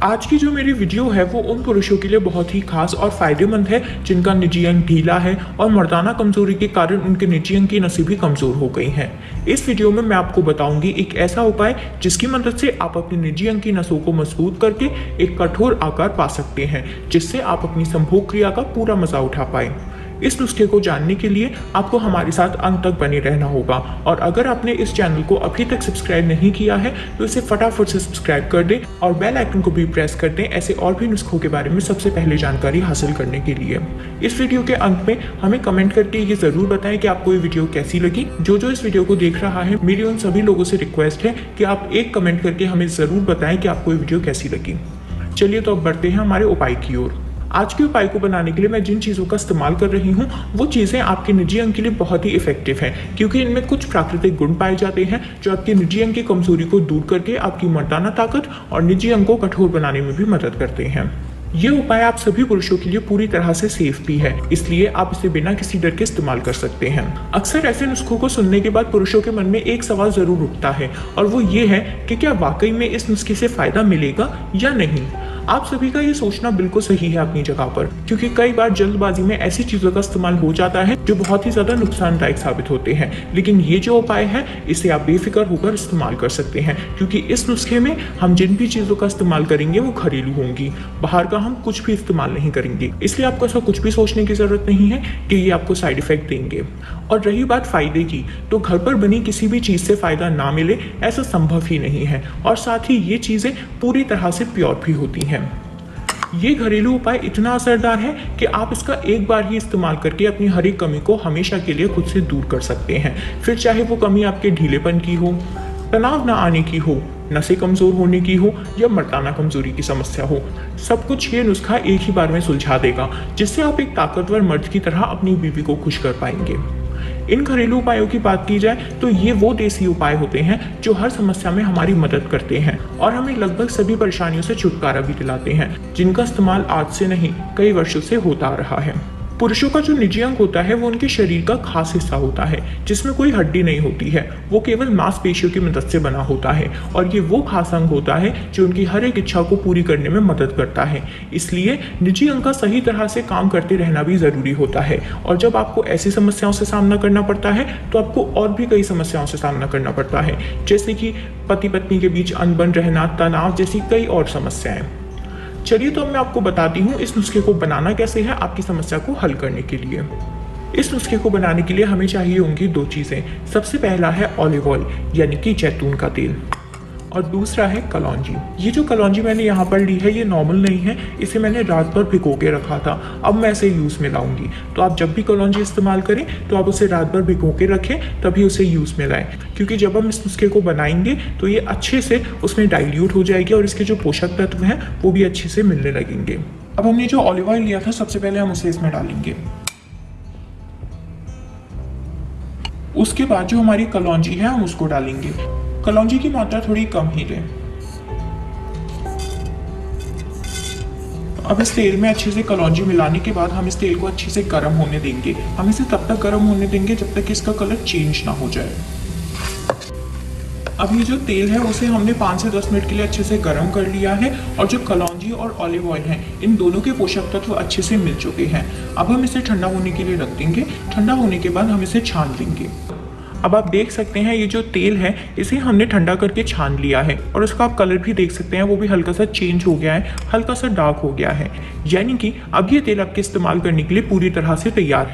आज की जो मेरी वीडियो है वो उन पुरुषों के लिए बहुत ही खास और फायदेमंद है जिनका निजी अंग ढीला है और मर्दाना कमजोरी के कारण उनके निजी अंग की नसें भी कमजोर हो गई हैं। इस वीडियो में मैं आपको बताऊंगी एक ऐसा उपाय जिसकी मदद से आप अपने निजी अंग की नसों को मजबूत करके एक कठोर आकार पा सकते हैं, जिससे आप अपनी संभोग क्रिया का पूरा मजा उठा पाए। इस नुस्खे को जानने के लिए आपको हमारे साथ अंत तक बने रहना होगा, और अगर आपने इस चैनल को अभी तक सब्सक्राइब नहीं किया है तो इसे फटाफट से सब्सक्राइब कर दें और बेल आइकन को भी प्रेस कर दें ऐसे और भी नुस्खों के बारे में सबसे पहले जानकारी हासिल करने के लिए। इस वीडियो के अंत में हमें कमेंट करके ये जरूर बताएं कि आपको ये वीडियो कैसी लगी। जो इस वीडियो को देख रहा है, मेरी उन सभी लोगों से रिक्वेस्ट है कि आप एक कमेंट करके हमें जरूर बताएं कि आपको ये वीडियो कैसी लगी। चलिए तो अब बढ़ते हैं हमारे उपाय की ओर। आज के उपाय को बनाने के लिए मैं जिन चीज़ों का इस्तेमाल कर रही हूँ वो चीज़ें आपके निजी अंग के लिए बहुत ही इफेक्टिव हैं, क्योंकि इनमें कुछ प्राकृतिक गुण पाए जाते हैं जो आपके निजी अंग की कमजोरी को दूर करके आपकी मर्दाना ताकत और निजी अंग को कठोर बनाने में भी मदद करते हैं। ये उपाय आप सभी पुरुषों के लिए पूरी तरह से सेफ भी है, इसलिए आप इसे बिना किसी डर के इस्तेमाल कर सकते हैं। अक्सर ऐसे नुस्खों को सुनने के बाद पुरुषों के मन में एक सवाल जरूर उठता है, और वो ये है कि क्या वाकई में इस नुस्खे से फायदा मिलेगा या नहीं। आप सभी का ये सोचना बिल्कुल सही है अपनी जगह पर, क्योंकि कई बार जल्दबाजी में ऐसी चीजों का इस्तेमाल हो जाता है जो बहुत ही ज्यादा नुकसानदायक साबित होते हैं। लेकिन ये जो उपाय है इसे आप बेफिक्र होकर इस्तेमाल कर सकते हैं, क्योंकि इस नुस्खे में हम जिन भी चीजों का इस्तेमाल करेंगे वो घरेलू होंगी, बाहर का हम कुछ भी इस्तेमाल नहीं करेंगे। इसलिए आपको ऐसा कुछ भी सोचने की जरूरत नहीं है कि ये आपको साइड इफेक्ट देंगे। और रही बात फायदे की, तो घर पर बनी किसी भी चीज से फायदा ना मिले ऐसा संभव ही नहीं है, और साथ ही ये चीजें पूरी तरह से प्योर भी होती हैं। ये घरेलू उपाय इतना असरदार है कि आप इसका एक बार ही इस्तेमाल करके अपनी हर एक कमी को हमेशा के लिए खुद से दूर कर सकते हैं। फिर चाहे वो कमी आपके ढीलेपन की हो, तनाव ना आने की हो, नसें कमजोर होने की हो या मर्दाना कमजोरी की समस्या हो, सब कुछ ये नुस्खा एक ही बार में सुलझा देगा, जिससे आप एक ताकतवर मर्द की तरह अपनी बीवी को खुश कर पाएंगे। इन घरेलू उपायों की बात की जाए तो ये वो देसी उपाय होते हैं जो हर समस्या में हमारी मदद करते हैं और हमें लगभग सभी परेशानियों से छुटकारा भी दिलाते हैं, जिनका इस्तेमाल आज से नहीं कई वर्षों से होता आ रहा है। पुरुषों का जो निजी अंग होता है वो उनके शरीर का खास हिस्सा होता है जिसमें कोई हड्डी नहीं होती है, वो केवल मांसपेशियों की मदद से बना होता है, और ये वो खास अंग होता है जो उनकी हर एक इच्छा को पूरी करने में मदद करता है। इसलिए निजी अंग का सही तरह से काम करते रहना भी जरूरी होता है, और जब आपको ऐसी समस्याओं से सामना करना पड़ता है तो आपको और भी कई समस्याओं से सामना करना पड़ता है, जैसे कि पति पत्नी के बीच अनबन रहना, तनाव जैसी कई और समस्याएं। चलिए तो अब मैं आपको बताती हूँ इस नुस्खे को बनाना कैसे है आपकी समस्या को हल करने के लिए। इस नुस्खे को बनाने के लिए हमें चाहिए होंगी दो चीज़ें। सबसे पहला है ऑलिव ऑयल यानी कि जैतून का तेल, और दूसरा है कलौंजी। ये जो कलौंजी मैंने यहाँ पर ली है ये नॉर्मल नहीं है, इसे मैंने रात भर भिगो के रखा था। अब मैं इसे यूज़ में लाऊंगी, तो आप जब भी कलौंजी इस्तेमाल करें तो आप उसे रात भर भिगो के रखें, तभी उसे यूज़ में लाएं, क्योंकि जब हम इस नुस्खे को बनाएंगे तो ये अच्छे से उसमें डाइल्यूट हो जाएगी और इसके जो पोषक तत्व हैं वो भी अच्छे से मिलने लगेंगे। अब हमने जो ऑलिव ऑयल लिया था सबसे पहले हम उसे इसमें डालेंगे। उसके बाद जो हमारी कलौंजी है हम उसको डालेंगे। कलौंजी की मात्रा थोड़ी कम ही लें। अब इस तेल में अच्छे से कलौंजी मिलाने के बाद हम इस तेल को अच्छे से गर्म होने देंगे। हम इसे तब तक गर्म होने देंगे जब तक कि इसका कलर चेंज ना हो जाए। अब ये जो तेल है उसे हमने 5 से 10 मिनट के लिए अच्छे से गर्म कर लिया है, और जो कलौंजी और ऑलिव ऑयल है इन दोनों के पोषक तत्व अच्छे से मिल चुके हैं। अब हम इसे ठंडा होने के लिए रख देंगे। ठंडा होने के बाद हम इसे छान लेंगे। अब आप देख सकते हैं ये जो तेल है इसे हमने ठंडा करके छान लिया है, और उसका आप कलर भी देख सकते हैं, वो भी हल्का सा चेंज हो गया है, हल्का सा डार्क हो गया है। यानी कि अब ये तेल आपके इस्तेमाल करने के लिए पूरी तरह से तैयार है।